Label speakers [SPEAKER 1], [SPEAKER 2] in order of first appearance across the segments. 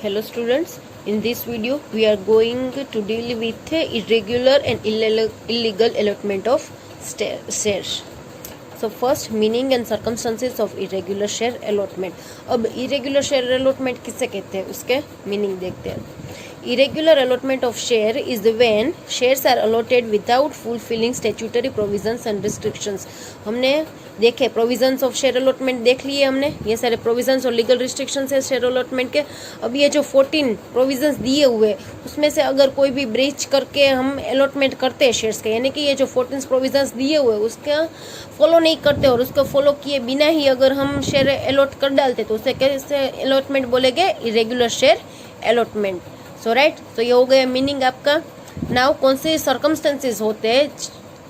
[SPEAKER 1] Hello students, in this video we are going to deal with irregular and illegal allotment of shares. So first meaning and circumstances of irregular share allotment. अब irregular share allotment किसे कहते हैं उसके meaning देखते हैं. Irregular allotment of share is when shares are allotted without fulfilling statutory provisions and restrictions. हमने देखे provisions of share allotment देख लिए हमने, ये सारे प्रोविजंस और लीगल रिस्ट्रिक्शंस है शेयर अलॉटमेंट के. अब ये जो 14 प्रोविजंस दिए हुए उसमें से अगर कोई भी ब्रीच करके हम अलॉटमेंट करते हैं शेयर्स के, यानी कि ये जो 14 प्रोविजंस दिए हुए उसका फॉलो नहीं करते और उसको फॉलो किए बिना ही अगर हम शेयर अलॉट कर डालते तो उसे कैसे अलॉटमेंट बोलेंगे? Irregular share allotment. So right, तो ये हो गया मीनिंग आपका. नाउ कौन से सर्कमस्टेंसेस होते हैं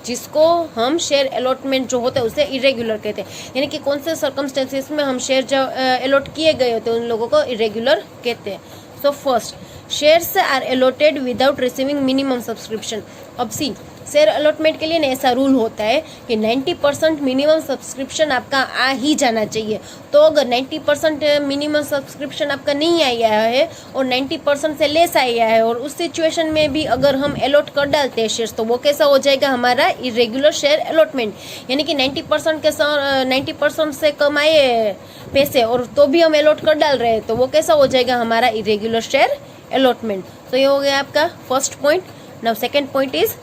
[SPEAKER 1] जिसको हम शेयर अलॉटमेंट जो होता है उसे इरेगुलर कहते हैं, यानी कि कौन से सर्कमस्टेंसेस में हम शेयर जो अलॉट किए गए होते हैं उन लोगों को इरेगुलर कहते हैं. So first, shares are allotted without receiving minimum subscription. अब सी, शेयर अलॉटमेंट के लिए ना ऐसा रूल होता है कि 90% मिनिमम सब्सक्रिप्शन आपका आ ही जाना चाहिए. तो अगर 90% मिनिमम सब्सक्रिप्शन आपका नहीं आया है और 90% से लेस आया है और उस सिचुएशन में भी अगर हम अलॉट कर डालते हैं शेयर्स तो वो कैसा हो जाएगा? हमारा इरेगुलर शेयर अलॉटमेंट. यानी कि 90% से कम आए पैसे और तो भी हम अलॉट कर डाल रहे हैं तो वो कैसा हो जाएगा? हमारा इरेगुलर शेयर अलॉटमेंट. तो ये हो गया आपका first point. Now second point is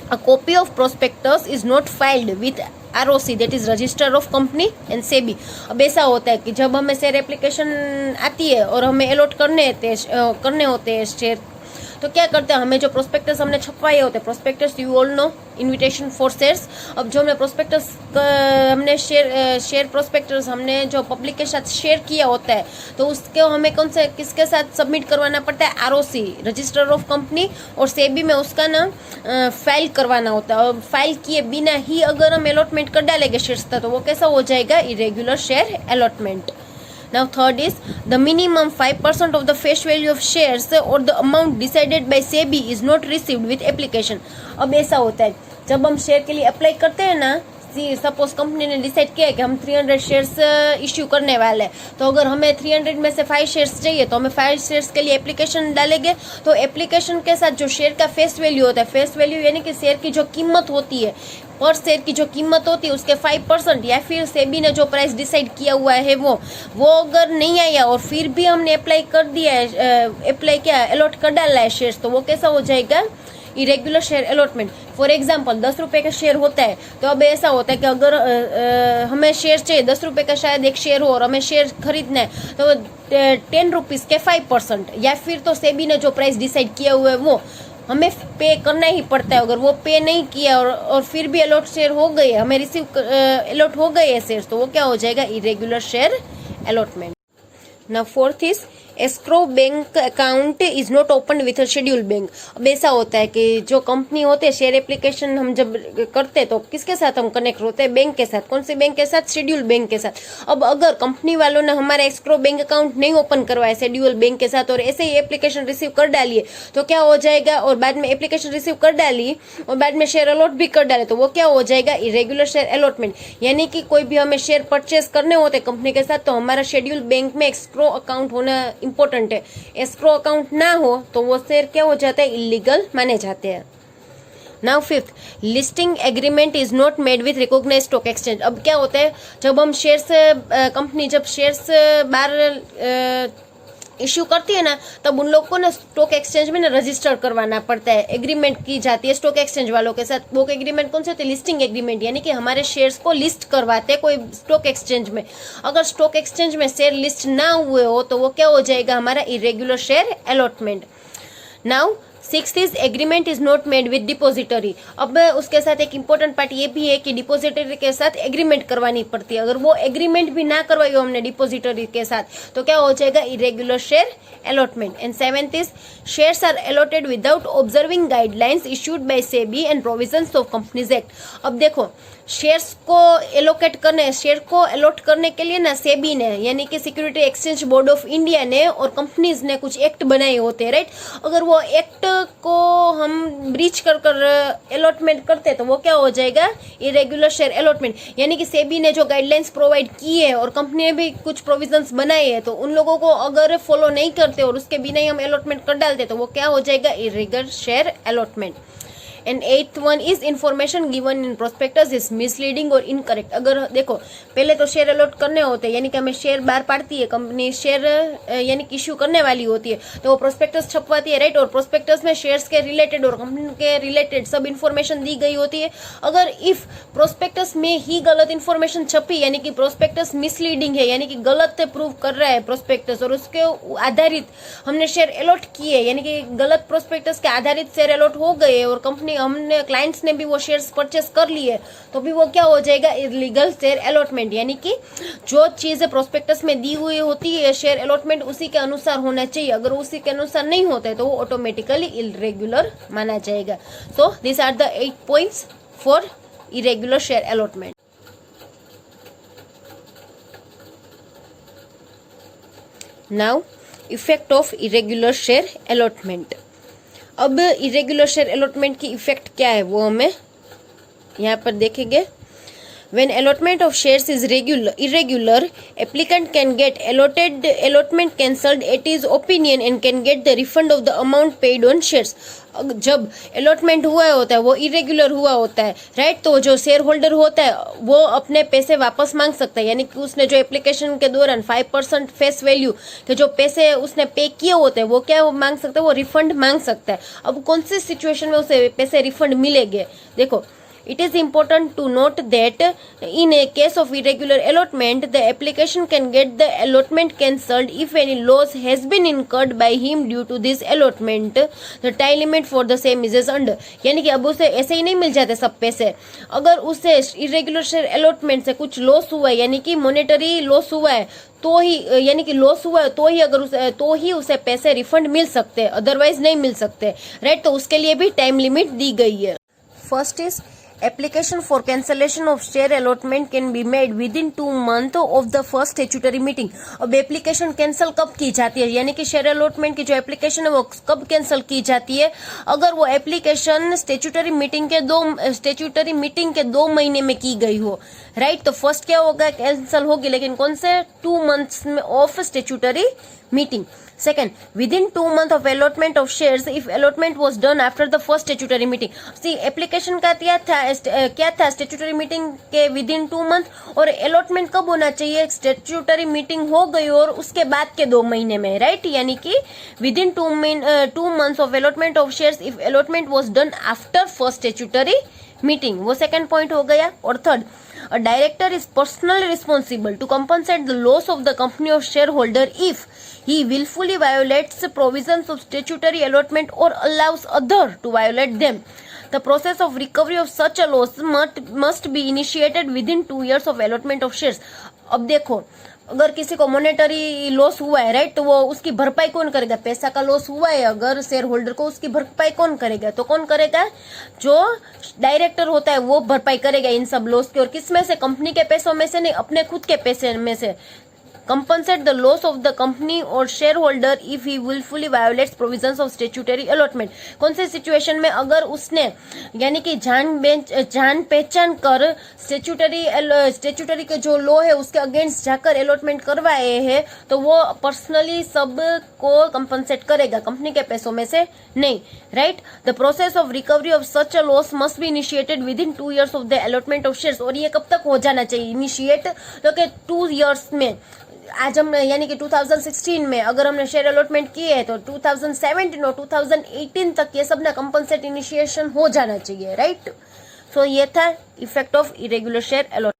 [SPEAKER 1] a copy of prospectus is not filed with ROC, that is register of company and SEBI. अब ऐसा होता है कि जब हमें शेयर एप्लीकेशन आती है और हमें अलॉट करने होते हैं शेयर, तो क्या करते हैं, हमें जो प्रोस्पेक्टस हमने छपवाए होते हैं, prospectus you all know, invitation for shares. अब जो हमने प्रोस्पेक्टस हमने शेयर प्रोस्पेक्टस हमने जो पब्लिक के साथ शेयर किया होता है तो उसके हमें किसके साथ सबमिट करवाना पड़ता है? ROC, रजिस्टर ऑफ कंपनी, और सेबी में उसका ना फाइल करवाना होता है. और फाइल किए बिना ही अगर हम अलॉटमेंट कर डालेंगे शेयर्स का तो वो कैसा हो जाएगा? Irregular share allotment. Now third is the minimum 5% of the face value of shares or the amount decided by SEBI is not received with application. अब ऐसा होता है जब हम शेयर के लिए अप्लाई करते हैं ना, सपोज कंपनी ने डिसाइड किया कि हम 300 शेयर्स इश्यू करने वाले हैं, तो अगर हमें 300 में से 5 शेयर्स चाहिए तो हमें 5 शेयर्स के लिए एप्लीकेशन डालेंगे. तो एप्लीकेशन के साथ जो शेयर का फेस वैल्यू होता है, फेस वैल्यू यानी कि शेयर की जो कीमत होती है, पर शेयर की जो कीमत होती है उसके 5% या फिर सेबी ने जो प्राइस डिसाइड किया हुआ है वो अगर नहीं आया और फिर भी हमने अप्लाई कर दिया है, अलॉट कर डाला है शेयर्स, तो वो कैसा हो जाएगा? Irregular share allotment. For example 10 रुपए का शेयर होता है, तो अब ऐसा होता है कि अगर हमें शेयर चाहिए 10 रुपए का शायद एक शेयर हो और हमें शेयर खरीदना है तो 10 रुपीज़ के 5% या फिर तो सेबी ने जो प्राइस डिसाइड किया हुआ है वो हमें पे करना ही पड़ता है. अगर वो पे नहीं किया और फिर भी अलॉट शेयर हो गए, हमें अलॉट हो गए शेयर्स, तो वो क्या हो जाएगा? Irregular share allotment. Now fourth is escrow bank account is not open with schedule bank. अब ऐसा होता है कि जो कंपनी होते हैं, शेयर एप्लीकेशन हम जब करते हैं तो किसके साथ हम कनेक्ट होते हैं? बैंक के साथ. कौन से बैंक के साथ? शेड्यूल बैंक के साथ. अब अगर कंपनी वालों ने हमारा एस्क्रो बैंक अकाउंट नहीं ओपन करवाया शेड्यूल बैंक के साथ और ऐसे ही एप्लीकेशन रिसीव कर डालिए तो क्या हो जाएगा? और बाद में एप्लीकेशन रिसीव कर डाली और बाद में शेयर अलॉट भी कर डाले तो वो क्या हो जाएगा? Irregular share allotment. यानी कि कोई भी हमें शेयर परचेस करने होते कंपनी के साथ तो हमारा शेड्यूल बैंक में एस्क्रो अकाउंट होना इंपॉर्टेंट है. एस्क्रो अकाउंट ना हो तो वो शेयर क्या हो जाता है? इलीगल माने जाते हैं. Now fifth, listing agreement is not made with recognised stock exchange. अब क्या होता है, जब हम शेयर्स कंपनी जब शेयर्स बाहर इश्यू करती है ना, तब उन लोग को ना स्टॉक एक्सचेंज में ना रजिस्टर करवाना पड़ता है. एग्रीमेंट की जाती है स्टॉक एक्सचेंज वालों के साथ. वो एग्रीमेंट कौन से होते हैं? लिस्टिंग एग्रीमेंट, यानी कि हमारे शेयर्स को लिस्ट करवाते हैं कोई स्टॉक एक्सचेंज में. अगर स्टॉक एक्सचेंज में शेयर लिस्ट ना हुए हो तो वो क्या हो जाएगा? हमारा irregular share allotment. Now sixth is agreement is not made with depository. अब उसके साथ एक इंपॉर्टेंट पार्ट ये भी है कि डिपोजिटरी के साथ एग्रीमेंट करवानी पड़ती है. अगर वो एग्रीमेंट भी ना करवाई हो हमने डिपोजिटरी के साथ तो क्या हो जाएगा? Irregular share allotment. And seventh is shares are allotted without observing guidelines issued by SEBI and provisions of Companies Act. अब देखो, शेयर्स को एलोकेट करने, शेयर को अलॉट करने के लिए ना सेबी ने यानी कि security exchange board of India ने और कंपनीज ने कुछ एक्ट बनाए होते हैं, राइट. अगर वो एक्ट को हम ब्रीच कर अलॉटमेंट करते हैं तो वो क्या हो जाएगा, इरेगुलर शेयर अलॉटमेंट। यानी कि सेबी ने जो गाइडलाइंस प्रोवाइड की है और कंपनी ने भी कुछ प्रोविजंस बनाए हैं, तो उन लोगों को अगर फॉलो नहीं करते और उसके बिना ही हम अलॉटमेंट कर डालते तो वो क्या हो जाएगा, irregular share allotment. And 8th one is information given in prospectus is misleading और इनकरेक्ट। अगर देखो पहले तो शेयर अलॉट करने होते हैं, यानी कि हमें शेयर बाहर पाड़ती है कंपनी, शेयर यानी कि इश्यू करने वाली होती है, तो वो प्रोस्पेक्टस छपवाती है, राइट। और प्रोस्पेक्टस में शेयर्स के रिलेटेड और कंपनी के रिलेटेड सब इन्फॉर्मेशन दी गई होती है। अगर इफ प्रोस्पेक्टस में ही गलत इन्फॉर्मेशन छपी, यानी कि प्रोस्पेक्टस मिसलीडिंग है, यानी कि गलत प्रूव कर रहा है प्रोस्पेक्टस, और उसके आधारित हमने शेयर अलॉट किए, यानी कि गलत प्रोस्पेक्टस के आधारित शेयर अलॉट हो गए और कंपनी हमने क्लाइंट्स ने भी वो शेयर्स परचेस कर लिए, तो भी वो क्या हो जाएगा, इलीगल शेयर अलॉटमेंट। यानी कि जो चीजें प्रोस्पेक्टस में दी हुई होती है शेयर अलॉटमेंट उसी के अनुसार होना चाहिए, अगर उसी के अनुसार नहीं होता है तो वो ऑटोमेटिकली इरेगुलर माना जाएगा। So this are the 8 points for irregular share allotment. Now effect of irregular share allotment. अब इरेगुलर शेयर अलॉटमेंट की इफेक्ट क्या है वो हमें यहाँ पर देखेंगे। When allotment of shares is irregular, applicant can get allotment cancelled at his opinion and can get the refund of the amount paid on shares. जब अलॉटमेंट हुआ होता है वो इरेगुलर हुआ होता है, राइट, तो जो शेयर होल्डर होता है वो अपने पैसे वापस मांग सकता है। यानी कि उसने जो एप्लीकेशन के दौरान 5% फेस वैल्यू के जो पैसे उसने पे किए होते हैं वो क्या मांग सकता है, वो रिफंड मांग सकता है। अब कौन सी सिचुएशन में उसे पैसे रिफंड मिलेंगे, देखो। It is important to note that in a case of irregular allotment, the application can get the allotment cancelled if any loss has been incurred by him due to this allotment. The time limit for the same is under. यानी कि अब उसे ऐसे ही नहीं मिल जाते सब पैसे, अगर उसे irregular share allotment से कुछ लॉस हुआ है, यानी कि मॉनेटरी लॉस हुआ है, तो ही यानी कि लॉस हुआ है तो ही अगर उसे तो ही उसे पैसे रिफंड मिल सकते हैं, अदरवाइज नहीं मिल सकते, राइट। तो उसके लिए भी टाइम लिमिट दी गई है। First is application for cancellation of share allotment can be made within 2 months of the first statutory meeting। अब एप्लीकेशन कैंसिल कब की जाती है, यानी कि शेयर अलॉटमेंट की जो एप्लीकेशन है वो कब कैंसिल की जाती है, अगर वो एप्लीकेशन स्टेचुटरी मीटिंग के 2 महीने में की गई हो, राइट। तो फर्स्ट क्या होगा, कैंसिल होगी, लेकिन कौन से 2 मंथ्स में of statutory meeting. Second, within 2 months of allotment of shares, if allotment was done after the first statutory meeting। See, application का क्या था स्टेचुटरी मीटिंग के विदिन 2 मंथ, और अलॉटमेंट कब होना चाहिए, स्टेचुटरी मीटिंग हो गई और उसके बाद के 2 महीने में, राइट। यानी कि within 2 months of allotment of shares if allotment was done after first statutory meeting, वो सेकंड पॉइंट हो गया। और third, a director is personally responsible to compensate the loss of the company of shareholder if he willfully violates the provisions of statutory allotment or allows other to violate them। The process of recovery of such a loss must be initiated within 2 years of allotment of shares। अब देखो, अगर किसी को monetary loss हुआ है, right, तो वो उसकी भरपाई कौन करेगा, पैसा का लॉस हुआ है अगर शेयर होल्डर को, उसकी भरपाई कौन करेगा, तो कौन करेगा, जो डायरेक्टर होता है वो भरपाई करेगा इन सब लॉस की। और किस में से, कंपनी के पैसों में से नहीं, अपने खुद के पैसे में से। compensate the loss of the company or shareholder if he willfully violates provisions of statutory allotment। कौन से सिचुएशन में, अगर उसने यानी कि जान पहचान कर स्टेचुटरी के जो लॉ है उसके अगेंस्ट जाकर अलॉटमेंट करवाए हैं, तो वो पर्सनली सब को कंपनसेट करेगा, कंपनी के पैसों में से नहीं, right. The process of recovery of such a loss must be initiated with in 2 years of the allotment of shares. और ये कब तक हो जाना चाहिए इनिशिएट, तो कि 2 years में। आज हम यानी कि 2016 में अगर हमने शेयर अलॉटमेंट किए है तो 2017 और 2018 तक ये सब ना कंपनसेट इनिशिएशन हो जाना चाहिए, राइट। सो ये था effect of irregular share allotment.